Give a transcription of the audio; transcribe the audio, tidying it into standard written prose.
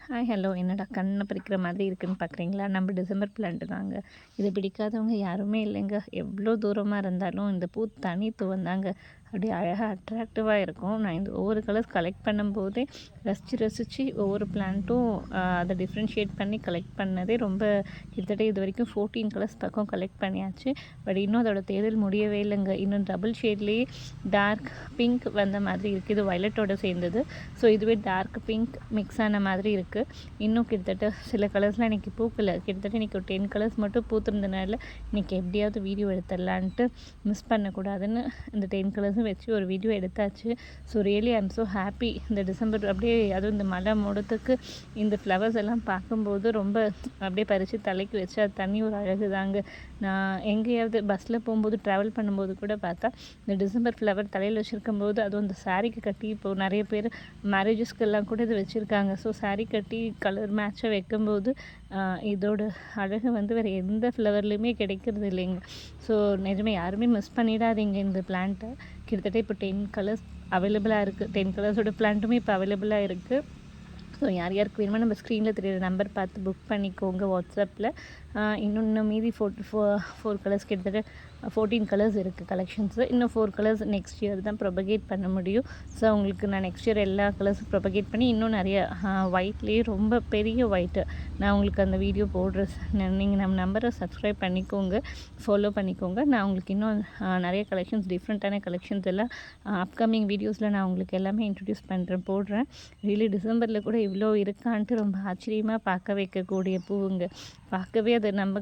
Hi hello என்னடா கண்ணை பறிக்கிற மாதிரி இருக்குன்னு பார்க்குறீங்களா? நம்ம டிசம்பர் பிளான்ட் தாங்க. இது பிடிக்காதவங்க யாருமே இல்லைங்க. எவ்வளோ தூரமாக இருந்தாலும் இந்த பூ தனித்துவம் தாங்க. அப்படியே அழகாக அட்ராக்டிவாக இருக்கும். நான் இந்த ஒவ்வொரு கலர்ஸ் கலெக்ட் பண்ணும்போதே ரசித்து ஒவ்வொரு பிளான்ட்டும் அதை டிஃப்ரென்ஷியேட் பண்ணி கலெக்ட் பண்ணதே ரொம்ப கிட்டத்தட்ட இது வரைக்கும் 14 கலர்ஸ் பக்கம் கலெக்ட் பண்ணியாச்சு. பட் இன்னும் அதோட தேடல் முடியவே இல்லைங்க. இன்னும் டபுள் ஷேட்லேயே டார்க் பிங்க் வந்த மாதிரி இருக்குது. இது வயலட்டோட சேர்ந்தது. ஸோ இதுவே டார்க் பிங்க் மிக்ஸ் ஆன மாதிரி இருக்குது. இன்னும் கிட்டத்தட்ட சில கலர்ஸ்லாம் இன்றைக்கி பூக்கலை. கிட்டத்தட்ட இன்றைக்கி ஒரு 10 கலர்ஸ் மட்டும் பூத்துருந்தனால இன்றைக்கி எப்படியாவது வீடியோ எடுத்துடலான்ட்டு மிஸ் பண்ணக்கூடாதுன்னு இந்த 10 கலர்ஸும் வச்சு ஒரு வீடியோ எடுத்தாச்சு. So really I am so happy. இந்த டிசம்பர் அப்படியே அதுவும் இந்த மழை மூடத்துக்கு இந்த ஃப்ளவர்ஸ் எல்லாம் பார்க்கும்போது ரொம்ப அப்படியே பறித்து தலைக்கு வச்சு அது தண்ணி ஒரு அழகு தாங்க. நான் எங்கேயாவது பஸ்ஸில் போகும்போது ட்ராவல் பண்ணும்போது கூட பார்த்தா இந்த டிசம்பர் ஃப்ளவர் தலையில் வச்சுருக்கும்போது அதுவும் இந்த சாரீக்கு கட்டி இப்போது நிறைய பேர் மேரேஜஸ்க்கெல்லாம் கூட இது வச்சுருக்காங்க. ஸோ சாரீ கட்டி கலர் மேட்சாக வைக்கும்போது இதோட அழகு வந்து வேறு எந்த ஃப்ளவர்லேயுமே கிடைக்கிறது இல்லைங்க. ஸோ நிஜமே யாருமே மிஸ் பண்ணிடாதீங்க இந்த பிளான்ட்டை. கிட்டத்தட்ட இப்போ 10 கலர்ஸ் அவைலபிளாக இருக்குது. 10 கலர்ஸோட பிளான்ட்டுமே இப்போ அவைலபிளாக இருக்குது. ஸோ யார் யாருக்கு வேணுமோ நம்ம ஸ்க்ரீனில் தெரியுற நம்பர் பார்த்து புக் பண்ணிக்கோங்க வாட்ஸ்அப்பில். இன்னும் மீதி 4 கலர்ஸ் கிட்டத்தட்ட 14 கலர்ஸ் இருக்குது கலெக்ஷன்ஸு. இன்னும் 4 கலர்ஸ் நெக்ஸ்ட் இயர் தான் ப்ரொபகேட் பண்ண முடியும். ஸோ உங்களுக்கு நான் நெக்ஸ்ட் இயர் எல்லா கலர்ஸும் ப்ரொபகேட் பண்ணி இன்னும் நிறைய ஒயிட்லேயே ரொம்ப பெரிய ஒயிட்டு நான் உங்களுக்கு அந்த வீடியோ போடுறேன். நீங்கள் நம்ம நம்பரை சப்ஸ்கிரைப் பண்ணிக்கோங்க, ஃபாலோ பண்ணிக்கோங்க. நான் உங்களுக்கு இன்னும் நிறைய கலெக்ஷன்ஸ் டிஃப்ரெண்ட்டான கலெக்ஷன்ஸ் எல்லாம் அப்கமிங் வீடியோஸில் நான் உங்களுக்கு எல்லாமே இன்ட்ரடியூஸ் போடுறேன். ரியலி டிசம்பரில் கூட இவ்வளோ இருக்கான்ட்டு ரொம்ப ஆச்சரியமாக பார்க்க வைக்கக்கூடிய பூவுங்க. பார்க்கவே அது நம்ம